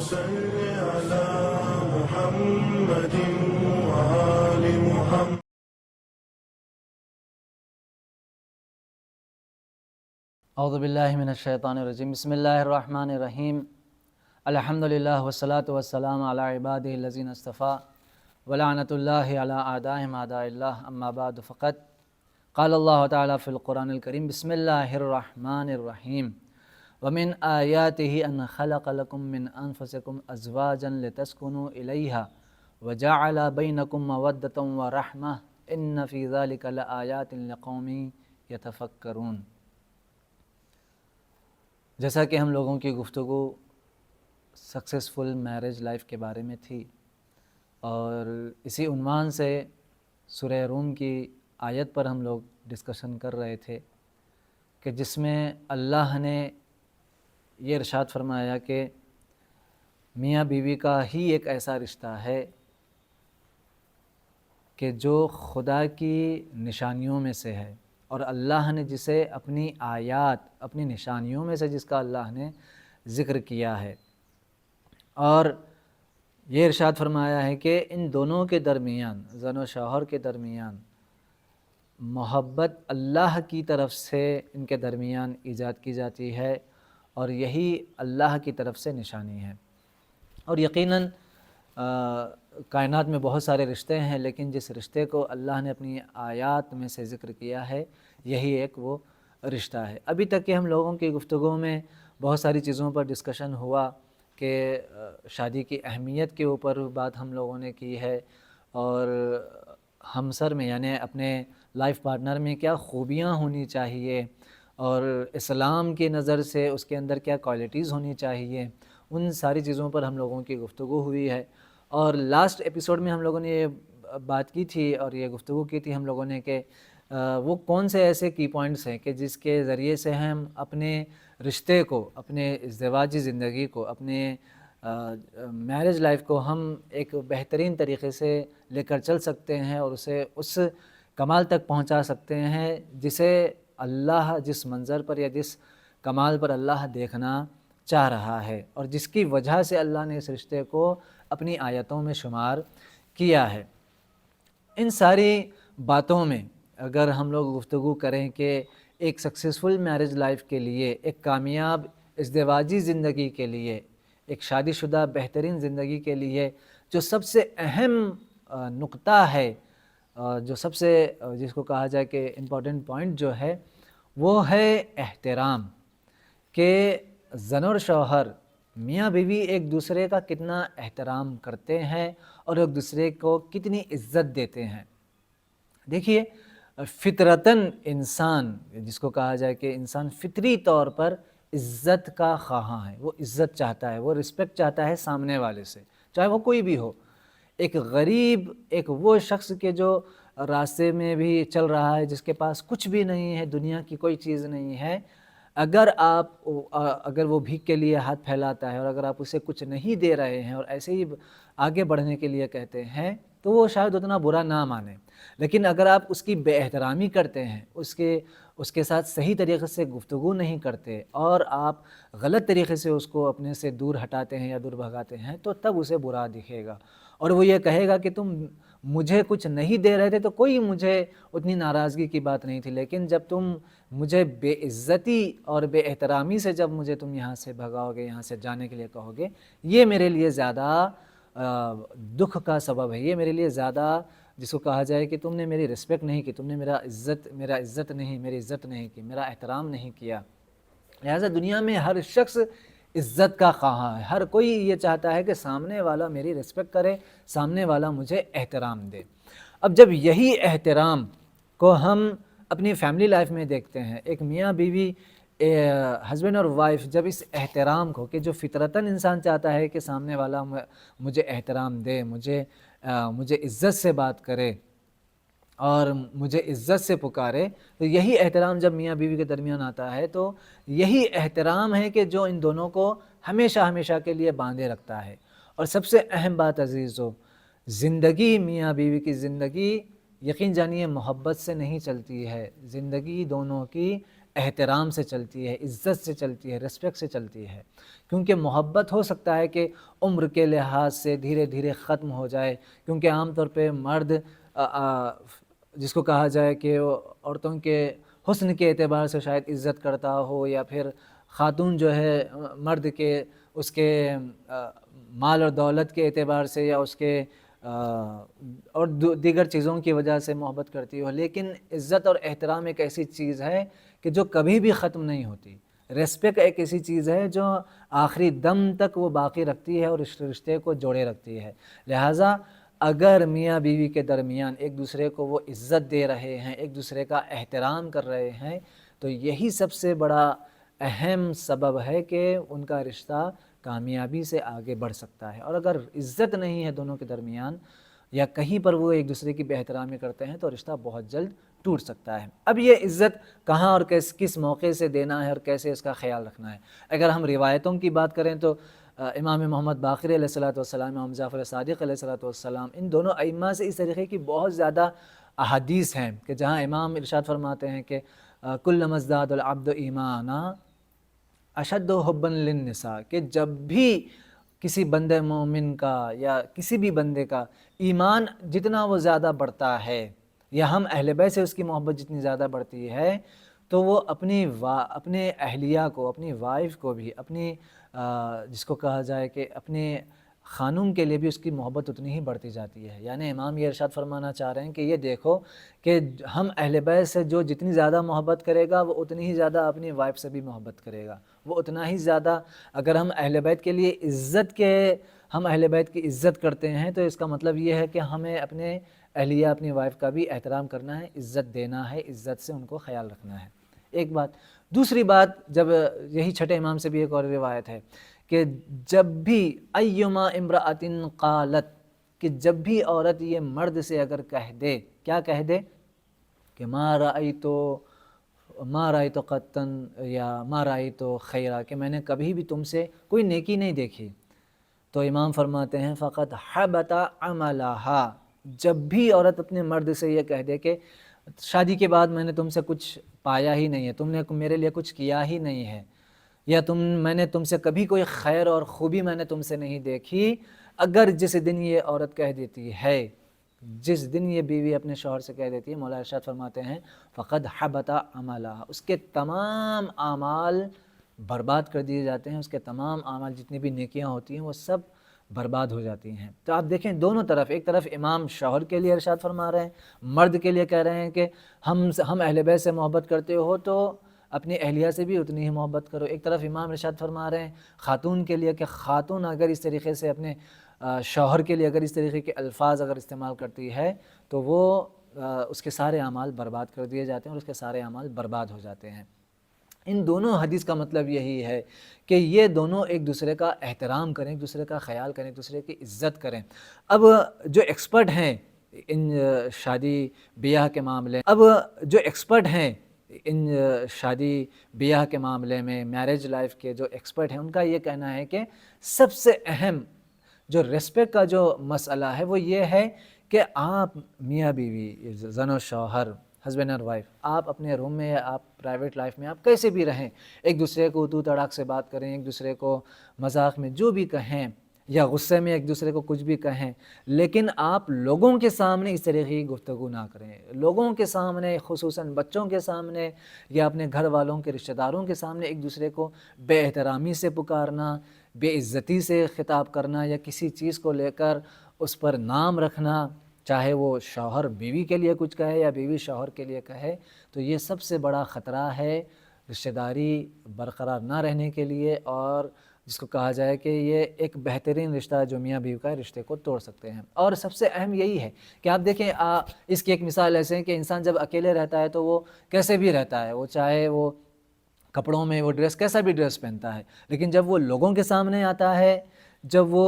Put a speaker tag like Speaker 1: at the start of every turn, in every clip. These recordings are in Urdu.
Speaker 1: صل على محمد وآل محمد.
Speaker 2: اعوذ باللہ من الشیطان الرجیم. بسم اللہ الرحمن الرحیم. الحمدللہ والصلاة والسلام علی عبادہ الذین اصطفیٰ ولعنۃ اللہ علی اعدائہم اعداء اللہ. اما بعد فقط قال اللہ تعالی فی القرآن الکریم. بسم اللہ الرحمن الرحیم. ومن آیاتہ ان خلق لکم من انفسکم ازواجا لتسکنوا الیہا وجعل بینکم مودۃ ورحمۃ ان فی ذلک لآیات لقوم یتفکرون. جیسا کہ ہم لوگوں کی گفتگو سکسیسفل میرج لائف کے بارے میں تھی، اور اسی عنوان سے سورہ روم کی آیت پر ہم لوگ ڈسکشن کر رہے تھے کہ جس میں اللہ نے یہ ارشاد فرمایا کہ میاں بیوی کا ہی ایک ایسا رشتہ ہے کہ جو خدا کی نشانیوں میں سے ہے، اور اللہ نے جسے اپنی آیات، اپنی نشانیوں میں سے جس کا اللہ نے ذکر کیا ہے، اور یہ ارشاد فرمایا ہے کہ ان دونوں کے درمیان، زن و شوہر کے درمیان محبت اللہ کی طرف سے ان کے درمیان ایجاد کی جاتی ہے، اور یہی اللہ کی طرف سے نشانی ہے. اور یقیناً کائنات میں بہت سارے رشتے ہیں، لیکن جس رشتے کو اللہ نے اپنی آیات میں سے ذکر کیا ہے یہی ایک وہ رشتہ ہے. ابھی تک کہ ہم لوگوں کی گفتگو میں بہت ساری چیزوں پر ڈسکشن ہوا کہ شادی کی اہمیت کے اوپر بات ہم لوگوں نے کی ہے، اور ہمسر میں یعنی اپنے لائف پارٹنر میں کیا خوبیاں ہونی چاہیے، اور اسلام کی نظر سے اس کے اندر کیا کوالٹیز ہونی چاہیے، ان ساری چیزوں پر ہم لوگوں کی گفتگو ہوئی ہے. اور لاسٹ ایپیسوڈ میں ہم لوگوں نے یہ بات کی تھی اور یہ گفتگو کی تھی ہم لوگوں نے کہ وہ کون سے ایسے کی پوائنٹس ہیں کہ جس کے ذریعے سے ہم اپنے رشتے کو، اپنے ازدواجی زندگی کو، اپنے میرج لائف کو ہم ایک بہترین طریقے سے لے کر چل سکتے ہیں، اور اسے اس کمال تک پہنچا سکتے ہیں جسے اللہ جس منظر پر یا جس کمال پر اللہ دیکھنا چاہ رہا ہے، اور جس کی وجہ سے اللہ نے اس رشتے کو اپنی آیتوں میں شمار کیا ہے. ان ساری باتوں میں اگر ہم لوگ گفتگو کریں کہ ایک سکسیسفل میرج لائف کے لیے، ایک کامیاب ازدواجی زندگی کے لیے، ایک شادی شدہ بہترین زندگی کے لیے جو سب سے اہم نقطہ ہے، جو سب سے جس کو کہا جائے کہ امپورٹنٹ پوائنٹ جو ہے وہ ہے احترام، کہ زن اور شوہر میاں بیوی ایک دوسرے کا کتنا احترام کرتے ہیں اور ایک دوسرے کو کتنی عزت دیتے ہیں. دیکھیے فطرتاً انسان، جس کو کہا جائے کہ انسان فطری طور پر عزت کا خواہاں ہے، وہ عزت چاہتا ہے، وہ رسپیکٹ چاہتا ہے سامنے والے سے، چاہے وہ کوئی بھی ہو. ایک غریب، ایک وہ شخص کے جو راستے میں بھی چل رہا ہے، جس کے پاس کچھ بھی نہیں ہے، دنیا کی کوئی چیز نہیں ہے، اگر وہ بھیک کے لیے ہاتھ پھیلاتا ہے اور اگر آپ اسے کچھ نہیں دے رہے ہیں اور ایسے ہی آگے بڑھنے کے لیے کہتے ہیں تو وہ شاید اتنا برا نہ مانے. لیکن اگر آپ اس کی بے احترامی کرتے ہیں، اس کے ساتھ صحیح طریقے سے گفتگو نہیں کرتے اور آپ غلط طریقے سے اس کو اپنے سے دور ہٹاتے ہیں یا دور بھگاتے ہیں، تو تب اسے برا دکھے گا، اور وہ یہ کہے گا کہ تم مجھے کچھ نہیں دے رہے تھے تو کوئی مجھے اتنی ناراضگی کی بات نہیں تھی، لیکن جب تم مجھے بے عزتی اور بے احترامی سے جب مجھے تم یہاں سے بھگاؤ گے، یہاں سے جانے کے لیے کہو گے، یہ میرے لیے زیادہ دکھ کا سبب ہے، یہ میرے لیے زیادہ، جس کو کہا جائے کہ تم نے میری رسپیکٹ نہیں کی، تم نے میری عزت نہیں کی، میرا احترام نہیں کیا. لہٰذا دنیا میں ہر شخص عزت کا خواہاں ہے، ہر کوئی یہ چاہتا ہے کہ سامنے والا میری رسپیکٹ کرے، سامنے والا مجھے احترام دے. اب جب یہی احترام کو ہم اپنی فیملی لائف میں دیکھتے ہیں، ایک میاں بیوی، ہسبینڈ اور وائف جب اس احترام کو، کہ جو فطرتاً انسان چاہتا ہے کہ سامنے والا مجھے احترام دے، مجھے عزت سے بات کرے اور مجھے عزت سے پکارے، تو یہی احترام جب میاں بیوی کے درمیان آتا ہے تو یہی احترام ہے کہ جو ان دونوں کو ہمیشہ کے لیے باندھے رکھتا ہے. اور سب سے اہم بات عزیزو، زندگی، میاں بیوی کی زندگی یقین جانیے محبت سے نہیں چلتی ہے، زندگی دونوں کی احترام سے چلتی ہے، عزت سے چلتی ہے، ریسپیکٹ سے چلتی ہے، کیونکہ محبت ہو سکتا ہے کہ عمر کے لحاظ سے دھیرے دھیرے ختم ہو جائے، کیونکہ عام طور پہ مرد جس کو کہا جائے کہ وہ عورتوں کے حسن کے اعتبار سے شاید عزت کرتا ہو، یا پھر خاتون جو ہے مرد کے اس کے مال اور دولت کے اعتبار سے یا اس کے اور دیگر چیزوں کی وجہ سے محبت کرتی ہو، لیکن عزت اور احترام ایک ایسی چیز ہے کہ جو کبھی بھی ختم نہیں ہوتی۔ ریسپیکٹ ایک ایسی چیز ہے جو آخری دم تک وہ باقی رکھتی ہے اور اس رشتے کو جوڑے رکھتی ہے۔ لہٰذا اگر میاں بیوی کے درمیان ایک دوسرے کو وہ عزت دے رہے ہیں، ایک دوسرے کا احترام کر رہے ہیں، تو یہی سب سے بڑا اہم سبب ہے کہ ان کا رشتہ کامیابی سے آگے بڑھ سکتا ہے۔ اور اگر عزت نہیں ہے دونوں کے درمیان، یا کہیں پر وہ ایک دوسرے کی بے احترامی کرتے ہیں، تو رشتہ بہت جلد ٹوٹ سکتا ہے۔ اب یہ عزت کہاں اور کس موقع سے دینا ہے اور کیسے اس کا خیال رکھنا ہے؟ اگر ہم روایتوں کی بات کریں تو امام محمد باقر علیہ الصلوۃ والسلام، امام جعفر صادق علیہ الصلوۃ والسلام، ان دونوں ائمہ سے اس طریقے کی بہت زیادہ احادیث ہیں کہ جہاں امام ارشاد فرماتے ہیں کہ کلما ازداد العبد ایمانا اشد حبا للنساء، کہ جب بھی کسی بندے مومن کا یا کسی بھی بندے کا ایمان جتنا وہ زیادہ بڑھتا ہے، یا ہم اہل بیت سے اس کی محبت جتنی زیادہ بڑھتی ہے، تو وہ اپنے اہلیہ کو، اپنی وائف کو بھی، اپنی جس کو کہا جائے کہ اپنے خانم کے لیے بھی اس کی محبت اتنی ہی بڑھتی جاتی ہے۔ یعنی امام یہ ارشاد فرمانا چاہ رہے ہیں کہ یہ دیکھو کہ ہم اہل بیت سے جو جتنی زیادہ محبت کرے گا، وہ اتنی ہی زیادہ اپنی وائف سے بھی محبت کرے گا، وہ اتنا ہی زیادہ اگر ہم اہل بیت کے لیے ہم اہل بیت کی عزت کرتے ہیں، تو اس کا مطلب یہ ہے کہ ہمیں اپنے اہلیہ، اپنی وائف کا بھی احترام کرنا ہے، عزت دینا ہے، عزت سے ان کو خیال رکھنا ہے۔ ایک بات۔ دوسری بات، جب یہی چھٹے امام سے بھی ایک اور روایت ہے کہ جب بھی ایما امرأۃ قالت، کہ جب بھی عورت یہ مرد سے اگر کہہ دے، کیا کہہ دے کہ ما رأیت قطا یا ما رأیت خیرا، کہ میں نے کبھی بھی تم سے کوئی نیکی نہیں دیکھی، تو امام فرماتے ہیں فقط حبط عملها، جب بھی عورت اپنے مرد سے یہ کہہ دے کہ شادی کے بعد میں نے تم سے کچھ پایا ہی نہیں ہے، تم نے میرے لیے کچھ کیا ہی نہیں ہے، یا میں نے تم سے کبھی کوئی خیر اور خوبی میں نے تم سے نہیں دیکھی، اگر جس دن یہ عورت کہہ دیتی ہے، جس دن یہ بیوی اپنے شوہر سے کہہ دیتی ہے، مولا ارشاد فرماتے ہیں فقد حبط عملها، اس کے تمام اعمال برباد کر دیے جاتے ہیں، اس کے تمام اعمال جتنی بھی نیکیاں ہوتی ہیں وہ سب برباد ہو جاتی ہیں۔ تو آپ دیکھیں دونوں طرف، ایک طرف امام شوہر کے لیے ارشاد فرما رہے ہیں، مرد کے لیے کہہ رہے ہیں کہ ہم اہل بیت سے محبت کرتے ہو تو اپنی اہلیہ سے بھی اتنی ہی محبت کرو۔ ایک طرف امام ارشاد فرما رہے ہیں خاتون کے لیے کہ خاتون اگر اس طریقے سے اپنے شوہر کے لیے اگر اس طریقے کے الفاظ اگر استعمال کرتی ہے، تو وہ اس کے سارے اعمال برباد کر دیے جاتے ہیں اور اس کے سارے اعمال برباد ہو جاتے ہیں۔ ان دونوں حدیث کا مطلب یہی ہے کہ یہ دونوں ایک دوسرے کا احترام کریں، ایک دوسرے کا خیال کریں، ایک دوسرے کی عزت کریں۔ اب جو ایکسپرٹ ہیں ان شادی بیاہ کے معاملے میں میرج لائف کے جو ایکسپرٹ ہیں، ان کا یہ کہنا ہے کہ سب سے اہم جو ریسپیکٹ کا جو مسئلہ ہے وہ یہ ہے کہ آپ میاں بیوی، زن و شوہر، ہسبینڈ اور وائف، آپ اپنے روم میں یا آپ پرائیویٹ لائف میں آپ کیسے بھی رہیں، ایک دوسرے کو تو تڑاک سے بات کریں، ایک دوسرے کو مذاق میں جو بھی کہیں یا غصے میں ایک دوسرے کو کچھ بھی کہیں، لیکن آپ لوگوں کے سامنے اس طرح کی گفتگو نہ کریں۔ لوگوں کے سامنے، خصوصاً بچوں کے سامنے یا اپنے گھر والوں کے رشتہ داروں کے سامنے ایک دوسرے کو بے احترامی سے پکارنا، بے عزتی سے خطاب کرنا، یا کسی چیز کو لے کر اس پر نام رکھنا، چاہے وہ شوہر بیوی کے لیے کچھ کہے یا بیوی شوہر کے لیے کہے، تو یہ سب سے بڑا خطرہ ہے رشتہ داری برقرار نہ رہنے کے لیے، اور جس کو کہا جائے کہ یہ ایک بہترین رشتہ جو میاں بیوی کا رشتے کو توڑ سکتے ہیں۔ اور سب سے اہم یہی ہے کہ آپ دیکھیں اس کی ایک مثال ایسے ہے کہ انسان جب اکیلے رہتا ہے تو وہ کیسے بھی رہتا ہے، وہ چاہے وہ کپڑوں میں وہ ڈریس کیسا بھی ڈریس پہنتا ہے، لیکن جب وہ لوگوں کے سامنے آتا ہے، جب وہ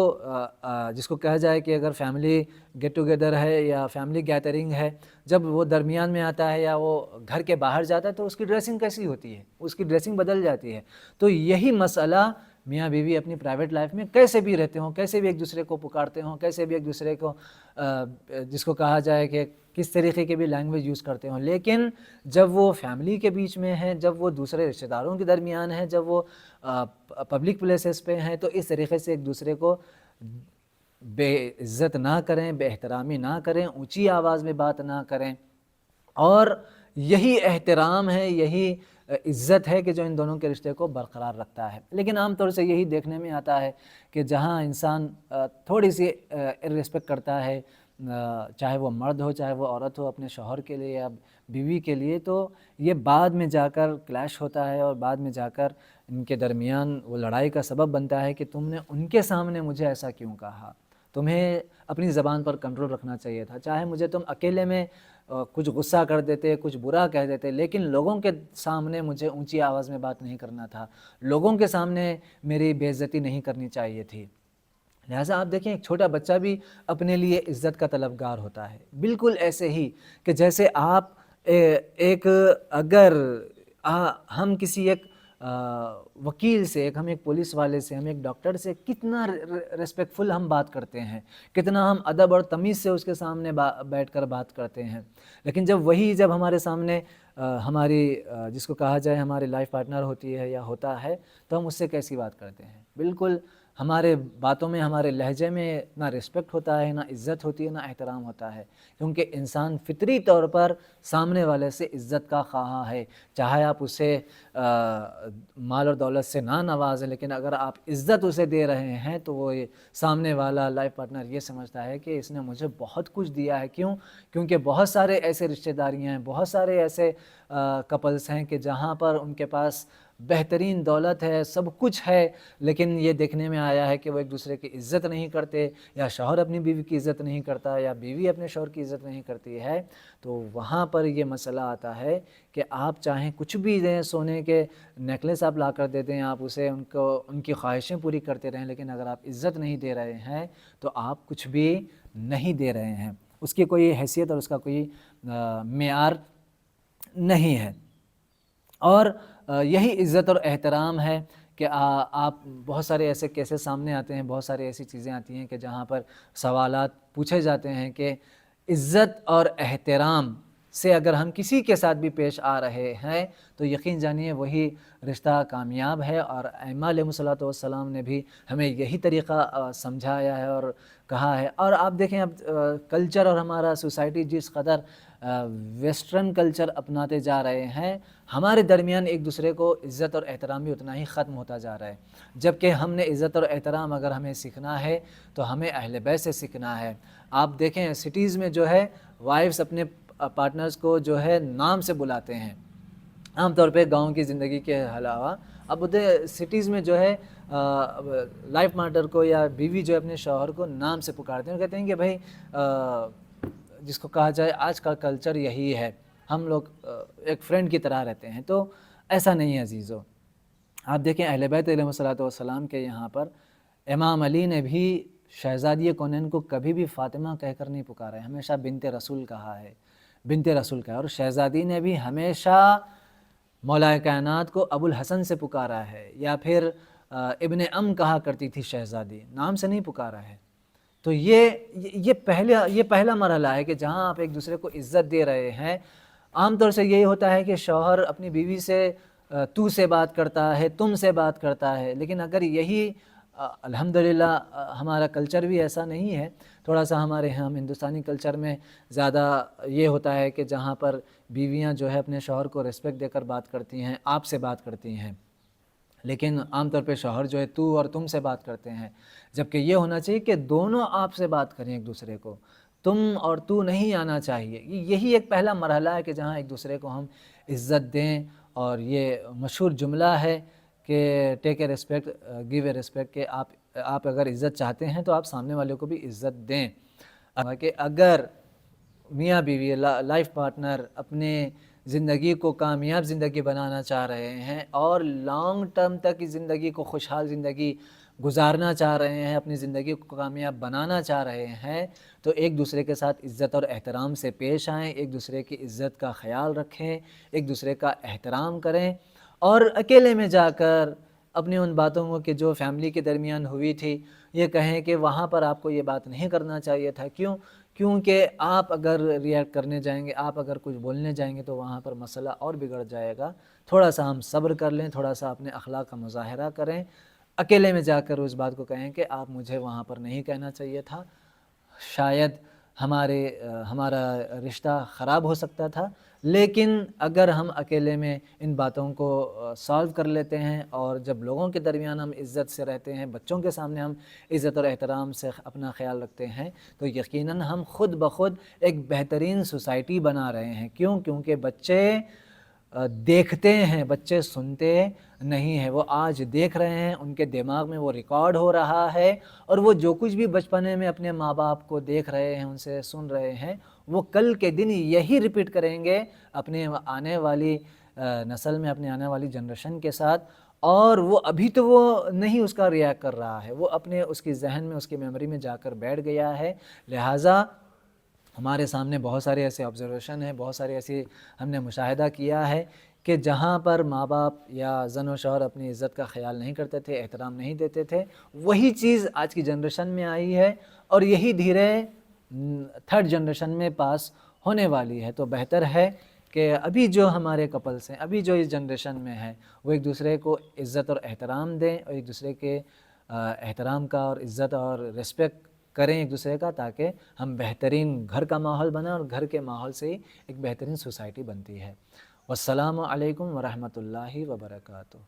Speaker 2: جس کو کہا جائے کہ اگر فیملی گیٹ ٹوگیدر ہے یا فیملی گیدرنگ ہے، جب وہ درمیان میں آتا ہے یا وہ گھر کے باہر جاتا ہے، تو اس کی ڈریسنگ کیسی ہوتی ہے، اس کی ڈریسنگ بدل جاتی ہے۔ تو یہی مسئلہ میاں بیوی اپنی پرائیویٹ لائف میں کیسے بھی رہتے ہوں، کیسے بھی ایک دوسرے کو پکارتے ہوں، کیسے بھی ایک دوسرے کو جس کو کہا جائے کہ کس طریقے کی بھی لینگویج یوز کرتے ہوں، لیکن جب وہ فیملی کے بیچ میں ہیں، جب وہ دوسرے رشتہ داروں کے درمیان ہیں، جب وہ پبلک پلیسز پہ ہیں، تو اس طریقے سے ایک دوسرے کو بے عزت نہ کریں، بے احترامی نہ کریں، اونچی آواز میں بات نہ کریں. اور یہی احترام ہے، یہی عزت ہے کہ جو ان دونوں کے رشتے کو برقرار رکھتا ہے. لیکن عام طور سے یہی دیکھنے میں آتا ہے کہ جہاں انسان تھوڑی سی رسپیکٹ کرتا ہے، چاہے وہ مرد ہو چاہے وہ عورت ہو، اپنے شوہر کے لیے یا بیوی کے لیے، تو یہ بعد میں جا کر کلیش ہوتا ہے اور بعد میں جا کر ان کے درمیان وہ لڑائی کا سبب بنتا ہے کہ تم نے ان کے سامنے مجھے ایسا کیوں کہا. تمہیں اپنی زبان پر کنٹرول رکھنا چاہیے تھا. چاہے مجھے تم اکیلے میں کچھ غصہ کر دیتے، کچھ برا کہہ دیتے، لیکن لوگوں کے سامنے مجھے اونچی آواز میں بات نہیں کرنا تھا، لوگوں کے سامنے میری بے عزتی نہیں کرنی چاہیے تھی. لہٰذا آپ دیکھیں ایک چھوٹا بچہ بھی اپنے لیے عزت کا طلبگار ہوتا ہے، بالکل ایسے ہی کہ جیسے آپ ایک اگر ہم کسی ایک وکیل سے، ہم ایک پولیس والے سے، ہم ایک ڈاکٹر سے کتنا ریسپیکٹفل ہم بات کرتے ہیں، کتنا ہم ادب اور تمیز سے اس کے سامنے بیٹھ کر بات کرتے ہیں، لیکن جب ہمارے سامنے ہماری جس کو کہا جائے ہماری لائف پارٹنر ہوتی ہے یا ہوتا ہے، تو ہم اس سے کیسی بات کرتے ہیں. بالکل ہمارے باتوں میں، ہمارے لہجے میں نہ رسپیکٹ ہوتا ہے، نہ عزت ہوتی ہے، نہ احترام ہوتا ہے، کیونکہ انسان فطری طور پر سامنے والے سے عزت کا خواہاں ہے. چاہے آپ اسے مال اور دولت سے نہ نوازیں، لیکن اگر آپ عزت اسے دے رہے ہیں تو وہ سامنے والا لائف پارٹنر یہ سمجھتا ہے کہ اس نے مجھے بہت کچھ دیا ہے. کیونکہ بہت سارے ایسے رشتہ داریاں ہیں، بہت سارے ایسے کپلز ہیں کہ جہاں پر ان کے پاس بہترین دولت ہے، سب کچھ ہے، لیکن یہ دیکھنے میں آیا ہے کہ وہ ایک دوسرے کی عزت نہیں کرتے، یا شوہر اپنی بیوی کی عزت نہیں کرتا، یا بیوی اپنے شوہر کی عزت نہیں کرتی ہے. تو وہاں پر یہ مسئلہ آتا ہے کہ آپ چاہیں کچھ بھی دیں، سونے کے نیکلس آپ لا کر دے دیں، آپ اسے ان کی خواہشیں پوری کرتے رہیں، لیکن اگر آپ عزت نہیں دے رہے ہیں تو آپ کچھ بھی نہیں دے رہے ہیں، اس کی کوئی حیثیت اور اس کا کوئی معیار نہیں ہے. اور یہی عزت اور احترام ہے کہ آپ بہت سارے ایسے کیسز سامنے آتے ہیں، بہت ساری ایسی چیزیں آتی ہیں کہ جہاں پر سوالات پوچھے جاتے ہیں کہ عزت اور احترام سے اگر ہم کسی کے ساتھ بھی پیش آ رہے ہیں تو یقین جانیے وہی رشتہ کامیاب ہے. اور ائمہ علیہ الصلوۃ والسلام نے بھی ہمیں یہی طریقہ سمجھایا ہے اور کہا ہے. اور آپ دیکھیں اب کلچر اور ہمارا سوسائٹی جس قدر ویسٹرن کلچر اپناتے جا رہے ہیں، ہمارے درمیان ایک دوسرے کو عزت اور احترام بھی اتنا ہی ختم ہوتا جا رہا ہے. جبکہ ہم نے عزت اور احترام اگر ہمیں سیکھنا ہے تو ہمیں اہل بیت سے سیکھنا ہے. آپ دیکھیں سٹیز میں جو ہے وائفز اپنے پارٹنرز کو جو ہے نام سے بلاتے ہیں، عام طور پہ گاؤں کی زندگی کے علاوہ اب ادھر سٹیز میں جو ہے لائف پارٹنر کو یا بیوی جو ہے اپنے شوہر کو نام سے پکارتے ہیں، کہتے ہیں کہ بھائی جس کو کہا جائے آج کا کلچر یہی ہے، ہم لوگ ایک فرینڈ کی طرح رہتے ہیں. تو ایسا نہیں ہے عزیزو. آپ دیکھیں اہل بیت علیہ الصلوۃ والسلام کے یہاں پر امام علی نے بھی شہزادی کونین کو کبھی بھی فاطمہ کہہ کر نہیں پکارا ہے، ہمیشہ بنت رسول کہا ہے، بنت رسول کہا. اور شہزادی نے بھی ہمیشہ مولا کائنات کو ابو الحسن سے پکارا ہے، یا پھر ابن کہا کرتی تھی شہزادی، نام سے نہیں پکارا ہے. تو یہ پہلا مرحلہ ہے کہ جہاں آپ ایک دوسرے کو عزت دے رہے ہیں. عام طور سے یہی ہوتا ہے کہ شوہر اپنی بیوی سے تو سے بات کرتا ہے، تم سے بات کرتا ہے، لیکن اگر یہی الحمدللہ ہمارا کلچر بھی ایسا نہیں ہے، تھوڑا سا ہمارے ہم ہندوستانی کلچر میں زیادہ یہ ہوتا ہے کہ جہاں پر بیویاں جو ہے اپنے شوہر کو ریسپیکٹ دے کر بات کرتی ہیں، آپ سے بات کرتی ہیں، لیکن عام طور پہ شوہر جو ہے تو اور تم سے بات کرتے ہیں. جبکہ یہ ہونا چاہیے کہ دونوں آپ سے بات کریں ایک دوسرے کو، تم اور تو نہیں آنا چاہیے. یہی ایک پہلا مرحلہ ہے کہ جہاں ایک دوسرے کو ہم عزت دیں. اور یہ مشہور جملہ ہے کہ take a respect give a respect, کہ آپ اگر عزت چاہتے ہیں تو آپ سامنے والے کو بھی عزت دیں. کہ اگر میاں بیوی لائف پارٹنر اپنے زندگی کو کامیاب زندگی بنانا چاہ رہے ہیں اور لانگ ٹرم تک کی زندگی کو خوشحال زندگی گزارنا چاہ رہے ہیں، اپنی زندگی کو کامیاب بنانا چاہ رہے ہیں، تو ایک دوسرے کے ساتھ عزت اور احترام سے پیش آئیں، ایک دوسرے کی عزت کا خیال رکھیں، ایک دوسرے کا احترام کریں. اور اکیلے میں جا کر اپنی ان باتوں کو کہ جو فیملی کے درمیان ہوئی تھی یہ کہیں کہ وہاں پر آپ کو یہ بات نہیں کرنا چاہیے تھا. کیونکہ آپ اگر ریئیکٹ کرنے جائیں گے, آپ اگر کچھ بولنے جائیں گے تو وہاں پر مسئلہ اور بگڑ جائے گا. تھوڑا سا ہم صبر کر لیں, تھوڑا سا اپنے اخلاق کا مظاہرہ کریں, اکیلے میں جا کر اس بات کو کہیں کہ آپ مجھے وہاں پر نہیں کہنا چاہیے تھا, شاید ہمارا رشتہ خراب ہو سکتا تھا. لیکن اگر ہم اکیلے میں ان باتوں کو سالو کر لیتے ہیں اور جب لوگوں کے درمیان ہم عزت سے رہتے ہیں, بچوں کے سامنے ہم عزت اور احترام سے اپنا خیال رکھتے ہیں, تو یقیناً ہم خود بخود ایک بہترین سوسائٹی بنا رہے ہیں. کیونکہ بچے دیکھتے ہیں, بچے سنتے نہیں ہیں. وہ آج دیکھ رہے ہیں, ان کے دماغ میں وہ ریکارڈ ہو رہا ہے, اور وہ جو کچھ بھی بچپنے میں اپنے ماں باپ کو دیکھ رہے ہیں, ان سے سن رہے ہیں, وہ کل کے دن یہی ریپیٹ کریں گے اپنے آنے والی نسل میں, اپنے آنے والی جنریشن کے ساتھ. اور وہ ابھی تو وہ نہیں اس کا ریئیکٹ کر رہا ہے, وہ اپنے اس کی ذہن میں, اس کی میموری میں جا کر بیٹھ گیا ہے. لہٰذا ہمارے سامنے بہت سارے ایسے آبزرویشن ہیں, بہت سارے ایسی ہم نے مشاہدہ کیا ہے کہ جہاں پر ماں باپ یا زن و شوہر اپنی عزت کا خیال نہیں کرتے تھے, احترام نہیں دیتے تھے, وہی چیز آج کی جنریشن میں آئی ہے, اور یہی دھیرے تھرڈ جنریشن میں پاس ہونے والی ہے. تو بہتر ہے کہ ابھی جو ہمارے کپلس ہیں, ابھی جو اس جنریشن میں ہیں, وہ ایک دوسرے کو عزت اور احترام دیں, اور ایک دوسرے کے احترام کا اور عزت اور رسپیکٹ کریں ایک دوسرے کا, تاکہ ہم بہترین گھر کا ماحول بنائیں, اور گھر کے ماحول سے ہی ایک بہترین سوسائٹی بنتی ہے. والسلام علیکم ورحمۃ اللہ وبرکاتہ.